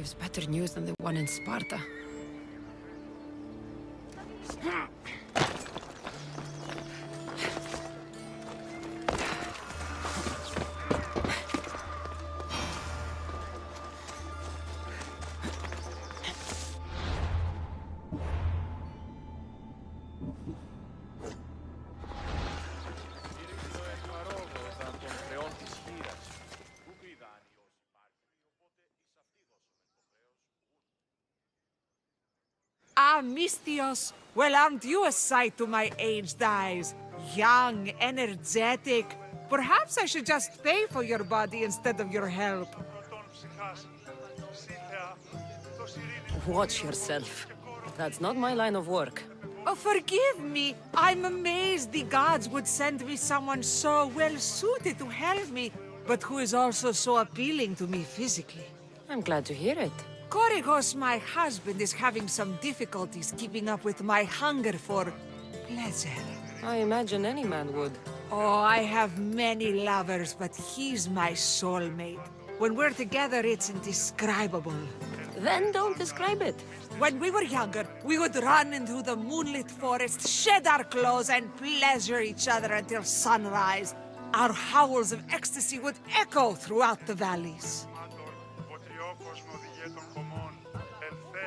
gives better news than the one in Sparta. Ah, Mistios! Well, aren't you a sight to my aged eyes? Young, energetic. Perhaps I should just pay for your body instead of your help. Watch yourself. That's not my line of work. Oh, forgive me. I'm amazed the gods would send me someone so well-suited to help me, but who is also so appealing to me physically. I'm glad to hear it. Korygos, my husband, is having some difficulties keeping up with my hunger for pleasure. I imagine any man would. Oh, I have many lovers, but he's my soulmate. When we're together, it's indescribable. Then don't describe it. When we were younger, we would run into the moonlit forest, shed our clothes, and pleasure each other until sunrise. Our howls of ecstasy would echo throughout the valleys.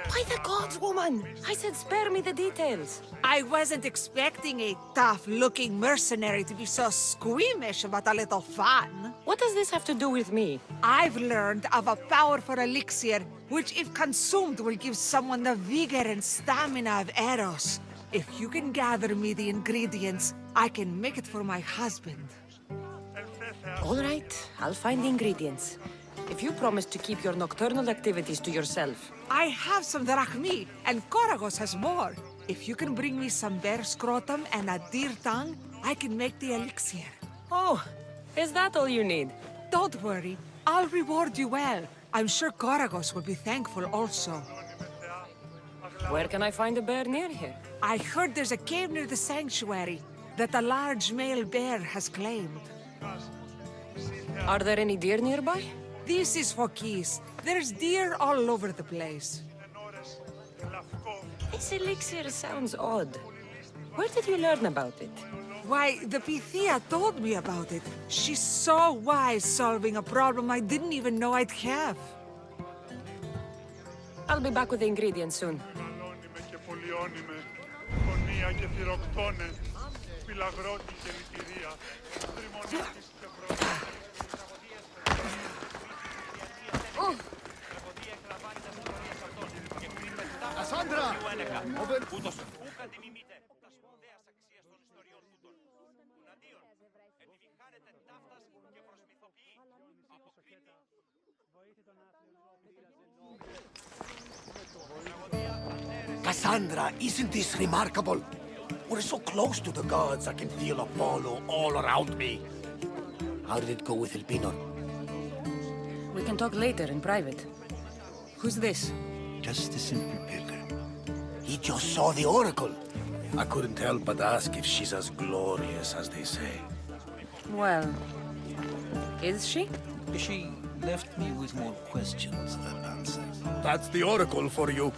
By the gods, woman! I said spare me the details. I wasn't expecting a tough-looking mercenary to be so squeamish about a little fun. What does this have to do with me? I've learned of a powerful elixir, which if consumed will give someone the vigor and stamina of Eros. If you can gather me the ingredients, I can make it for my husband. All right, I'll find the ingredients. If you promise to keep your nocturnal activities to yourself. I have some drachmi, and Korygos has more. If you can bring me some bear scrotum and a deer tongue, I can make the elixir. Oh, is that all you need? Don't worry, I'll reward you well. I'm sure Korygos will be thankful also. Where can I find a bear near here? I heard there's a cave near the sanctuary that a large male bear has claimed. Are there any deer nearby? This is Phokis. There's deer all over the place. This elixir sounds odd. Where did you learn about it? Why, the Pythia told me about it. She's so wise solving a problem I didn't even know I'd have. I'll be back with the ingredients soon. Cassandra! Cassandra, isn't this remarkable? We're so close to the gods, I can feel Apollo all around me. How did it go with Elpinor? We can talk later in private. Who's this? Just a simple pilgrim. He just saw the oracle. I couldn't help but ask if she's as glorious as they say. Well, is she? She left me with more questions than answers. That's the oracle for you.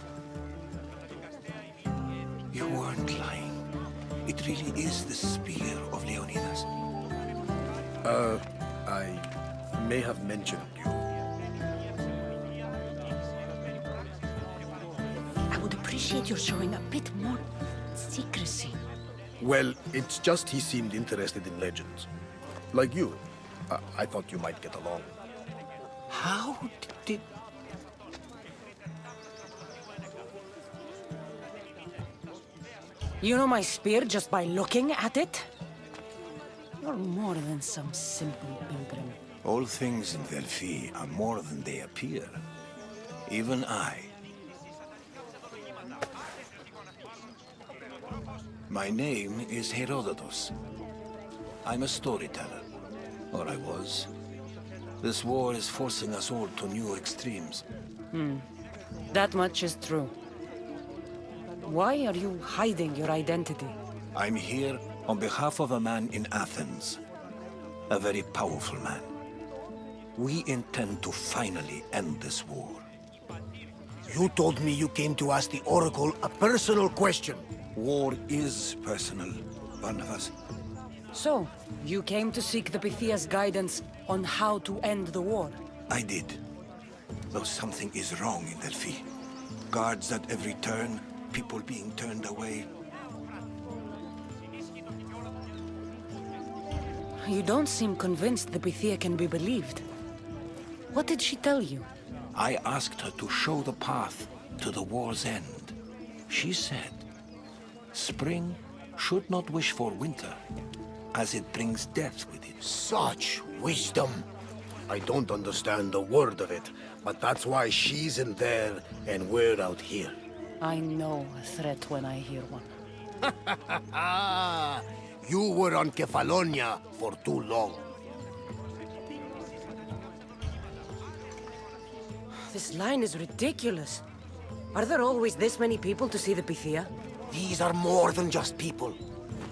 You weren't lying. It really is the spear of Leonidas. I may have mentioned you. I would appreciate your showing a bit more secrecy. Well, it's just he seemed interested in legends. Like you. I thought you might get along. How did... You know my spear just by looking at it? You're more than some simple pilgrim. All things in Delphi are more than they appear. Even I. My name is Herodotus. I'm a storyteller. Or I was. This war is forcing us all to new extremes. That much is true. Why are you hiding your identity? I'm here on behalf of a man in Athens. A very powerful man. We intend to finally end this war. You told me you came to ask the Oracle a personal question. War is personal, Barnabas. So, you came to seek the Pythia's guidance on how to end the war. I did. Though something is wrong in Delphi. Guards at every turn, people being turned away. You don't seem convinced the Pythia can be believed. What did she tell you? I asked her to show the path to the war's end. She said, spring should not wish for winter, as it brings death with it. Such wisdom. I don't understand a word of it, but that's why she's in there and we're out here. I know a threat when I hear one. You were on Kefalonia for too long. This line is ridiculous. Are there always this many people to see the Pythia? These are more than just people.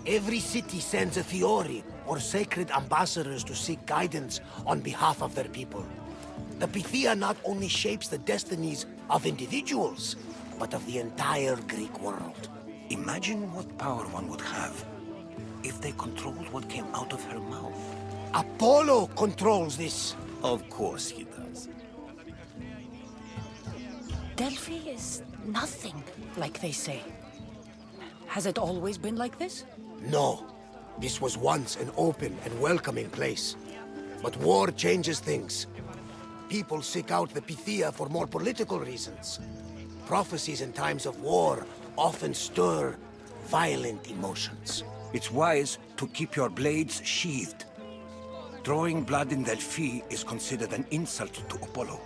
Every city sends a Fiori or sacred ambassadors to seek guidance on behalf of their people. The Pythia not only shapes the destinies of individuals, but of the entire Greek world. Imagine what power one would have if they controlled what came out of her mouth. Apollo controls this. Of course he does. Delphi is nothing, like they say. Has it always been like this? No. This was once an open and welcoming place. But war changes things. People seek out the Pythia for more political reasons. Prophecies in times of war often stir violent emotions. It's wise to keep your blades sheathed. Drawing blood in Delphi is considered an insult to Apollo.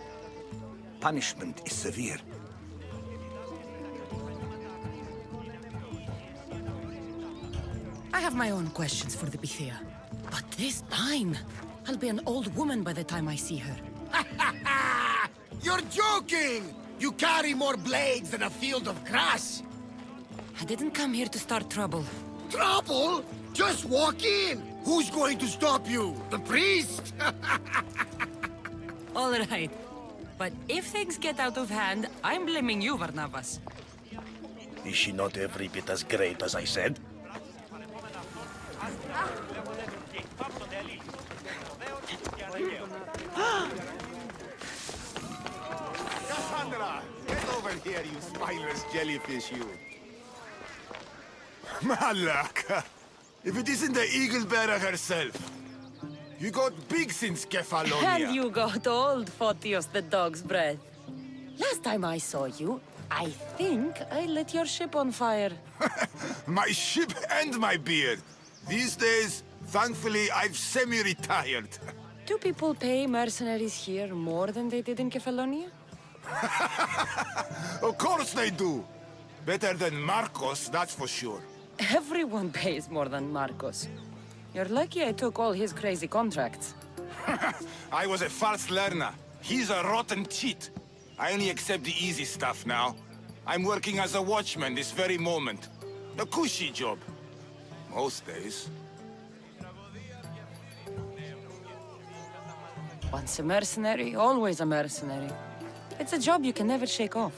Punishment is severe. I have my own questions for the Pythia. But this line... I'll be an old woman by the time I see her. You're joking! You carry more blades than a field of grass! I didn't come here to start trouble. Trouble? Just walk in! Who's going to stop you? The priest? All right. But if things get out of hand, I'm blaming you, Barnabas. Is she not every bit as great as I said? Cassandra, get over here, you spineless jellyfish, you. Malaka! If it isn't the eagle-bearer herself. You got big since Kefalonia. And you got old, Photios the dog's breath. Last time I saw you, I think I lit your ship on fire. My ship and my beard. These days, thankfully, I've semi-retired. Do people pay mercenaries here more than they did in Kefalonia? Of course they do. Better than Marcos, that's for sure. Everyone pays more than Marcos. You're lucky I took all his crazy contracts. I was a fast learner. He's a rotten cheat. I only accept the easy stuff now. I'm working as a watchman this very moment. A cushy job. Most days. Once a mercenary, always a mercenary. It's a job you can never shake off.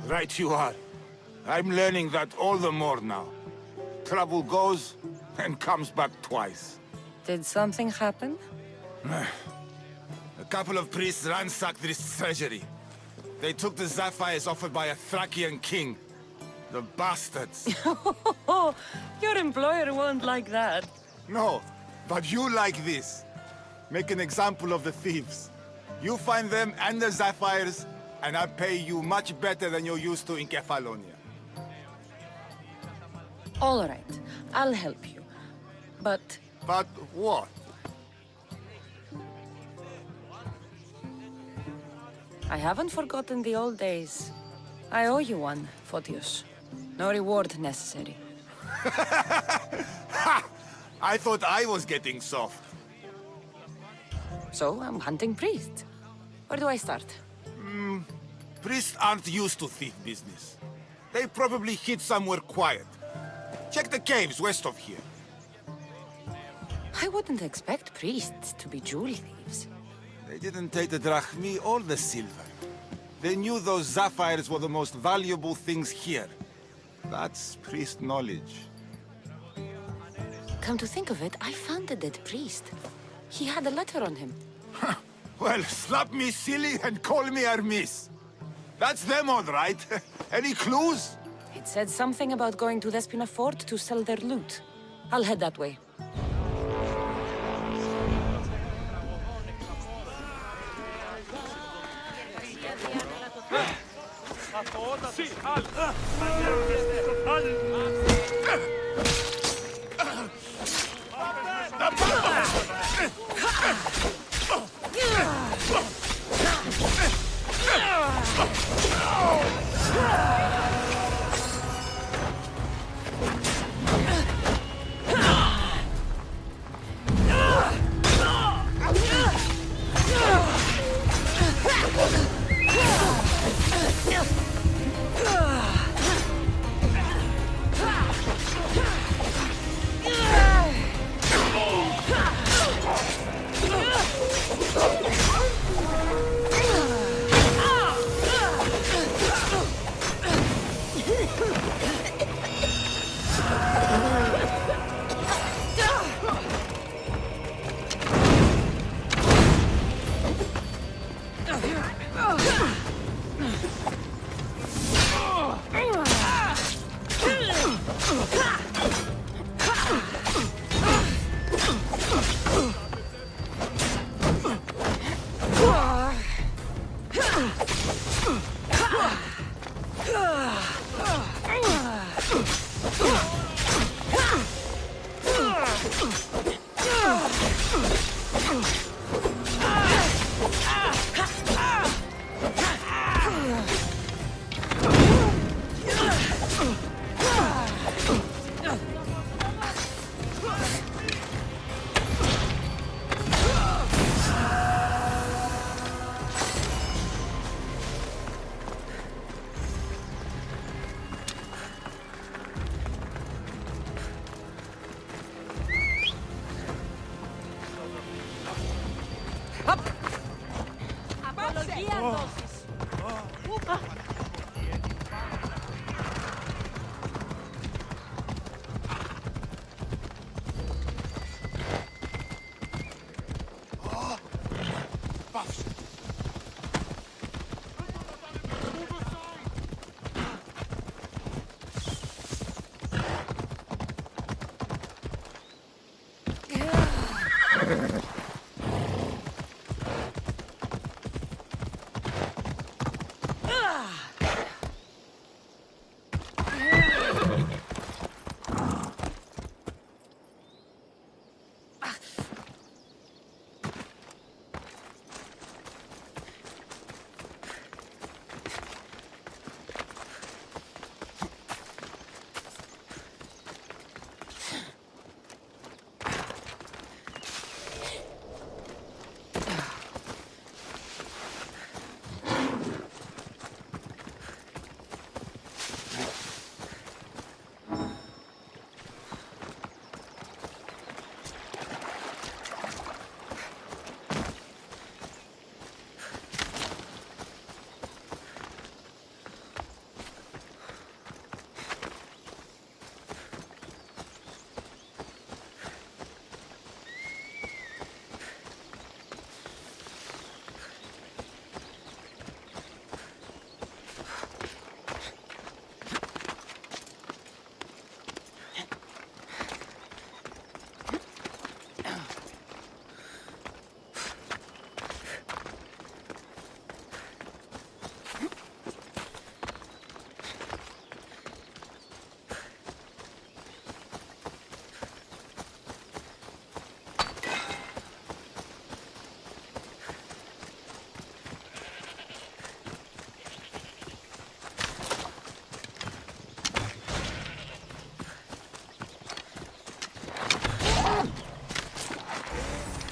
Right you are. I'm learning that all the more now. Trouble goes and comes back twice. Did something happen? A couple of priests ransacked this treasury. They took the sapphires offered by a Thracian king. The bastards. Your employer won't like that. No, but you like this. Make an example of the thieves. You find them and the sapphires, and I pay you much better than you're used to in Kefalonia. All right, I'll help you. But But what? I haven't forgotten the old days. I owe you one, Photios. No reward necessary. Ha! I thought I was getting soft. So I'm hunting priests. Where do I start? Priests aren't used to thief business. They probably hid somewhere quiet. Check the caves west of here. I wouldn't expect priests to be jewel thieves. They didn't take the drachmi or the silver. They knew those sapphires were the most valuable things here. That's priest knowledge. Come to think of it, I found the dead priest. He had a letter on him. Well, slap me silly and call me Hermes. That's them, all right. Any clues? It said something about going to Despina Fort to sell their loot. I'll head that way.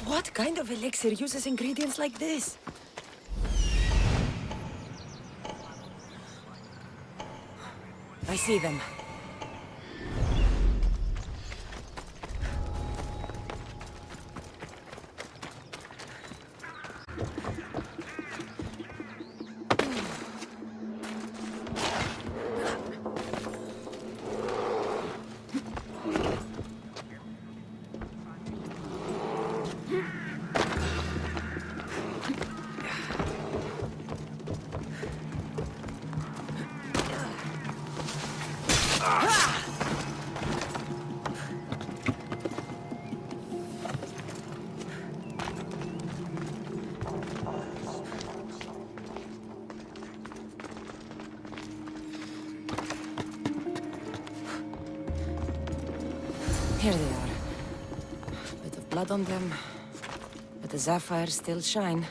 What kind of elixir uses ingredients like this? I see them. Here they are. Bit of blood on them, but the sapphires still shine.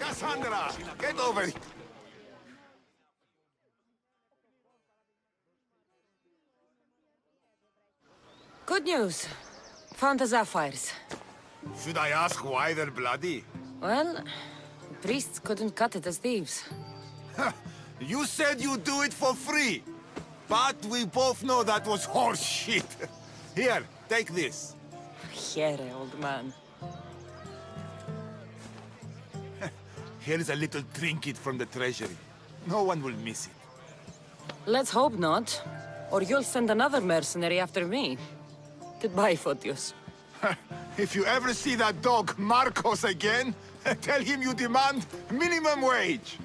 Cassandra, get over here. Good news. Found the sapphires. Should I ask why they're bloody? Well, the priests couldn't cut it as thieves. You said you'd do it for free. But we both know that was horse shit. Here, take this. Here, old man. Here's a little trinket from the treasury. No one will miss it. Let's hope not. Or you'll send another mercenary after me. Goodbye, Photios. If you ever see that dog Marcos again, tell him you demand minimum wage.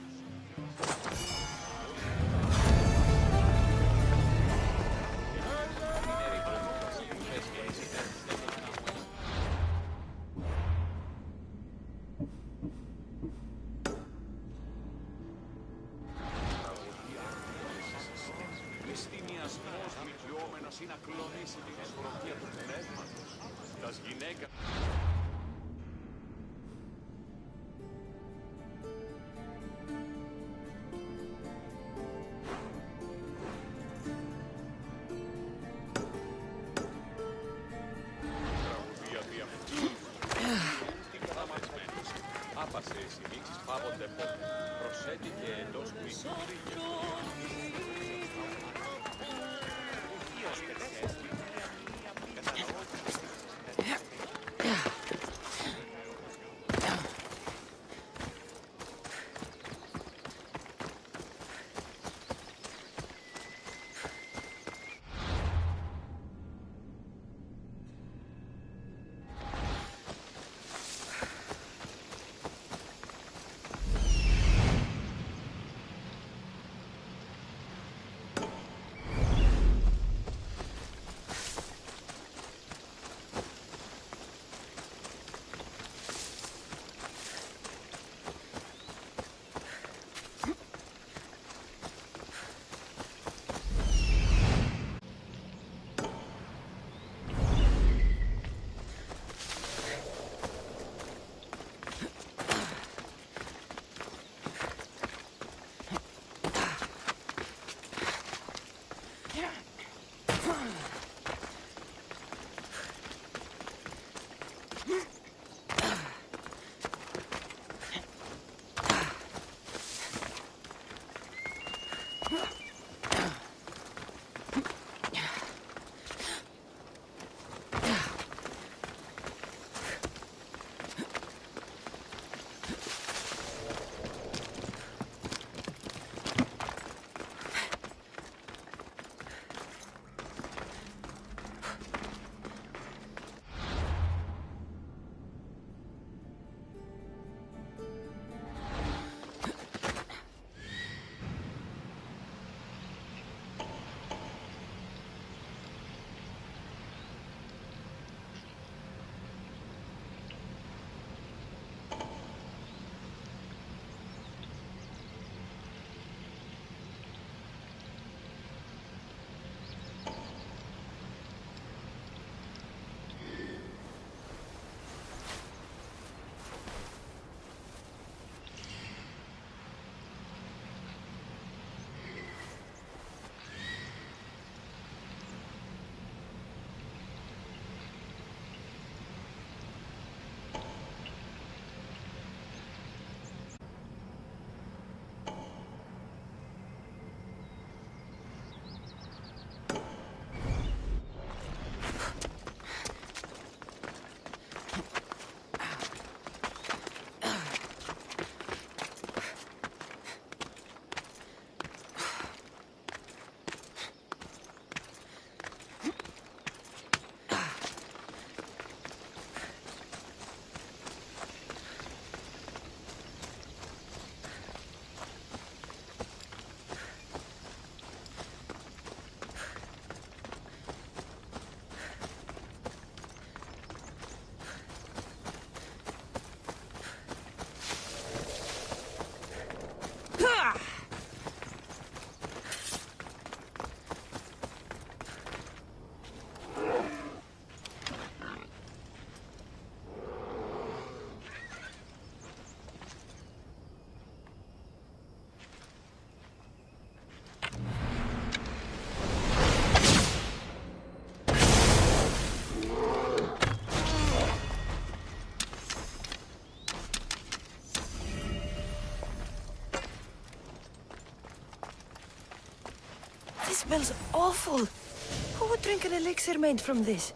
This smells awful. Who would drink an elixir made from this?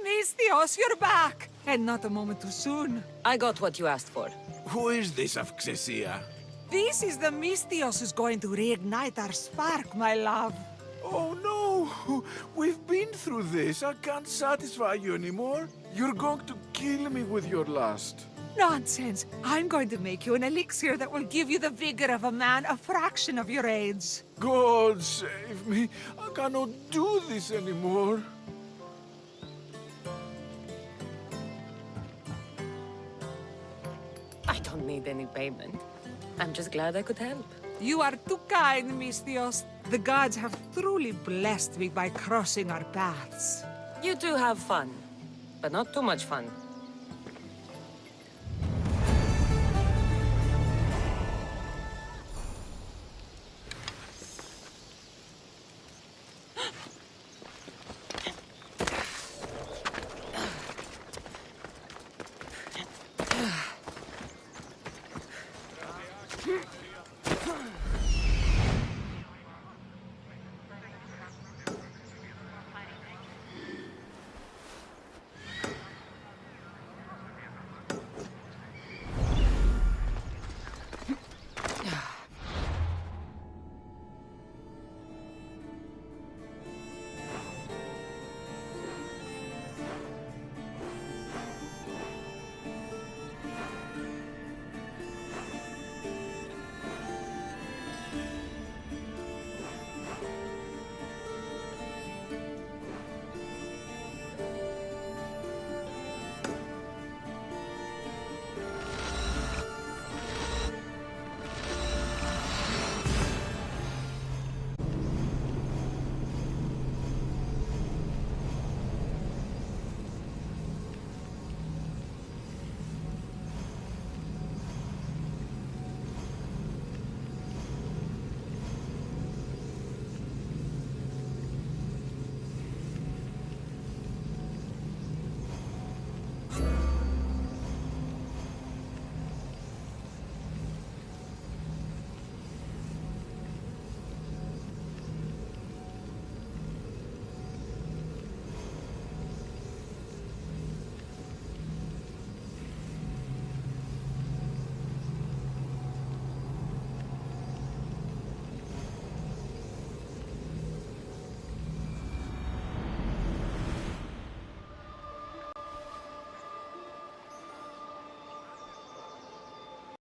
Misthios, you're back! And not a moment too soon. I got what you asked for. Who is this of Xesia? This is the Misthios who's going to reignite our spark, my love. Oh no! We've been through this. I can't satisfy you anymore. You're going to kill me with your lust. Nonsense. I'm going to make you an elixir that will give you the vigor of a man a fraction of your age. God save me. I cannot do this anymore. I don't need any payment. I'm just glad I could help. You are too kind, Misthios. The gods have truly blessed me by crossing our paths. You two have fun. but not too much fun.